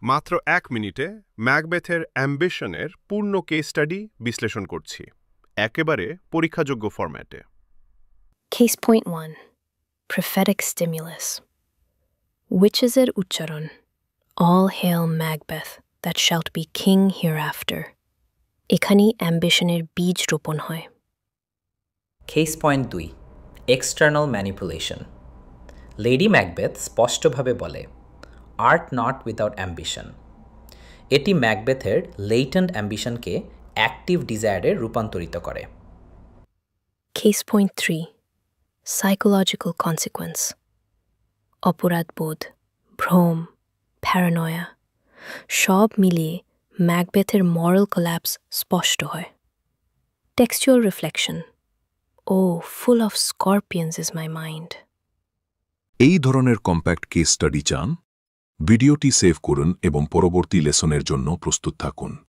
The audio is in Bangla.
মাত্র ১ মিনিটে ম্যাকবেথের অ্যাম্বিশনের পূর্ণ কেস স্টাডি বিশ্লেষণ করছি, একেবারে পরীক্ষাযোগ্য ফরম্যাটে। Case point 1. Prophetic stimulus. Witches' Ucharan. All hail Macbeth, that shalt be king hereafter. এখানে অ্যাম্বিশনের বীজ রোপণ হয়। Case point ২ external manipulation. Lady Macbeth স্পষ্টভাবে বলে, আর্ট নট উইদাউট অ্যাম্বিশন। এটি ম্যাকবেথের লেটেন্ট অ্যাম্বিশনকে অ্যাক্টিভ ডিজায়ারে রূপান্তরিত করে। Case point 3. Psychological consequence. অপরাধবোধ, ভ্রম, প্যারানয়া সব মিলিয়ে ম্যাকবেথের মরাল কোল্যাপস স্পষ্ট হয়। Textual reflection. Oh, full of scorpions is my mind. এই ধরনের কম্প্যাক্ট কেস স্টাডি চান? ভিডিওটি সেভ করুন এবং পরবর্তী লেসনের জন্য প্রস্তুত থাকুন।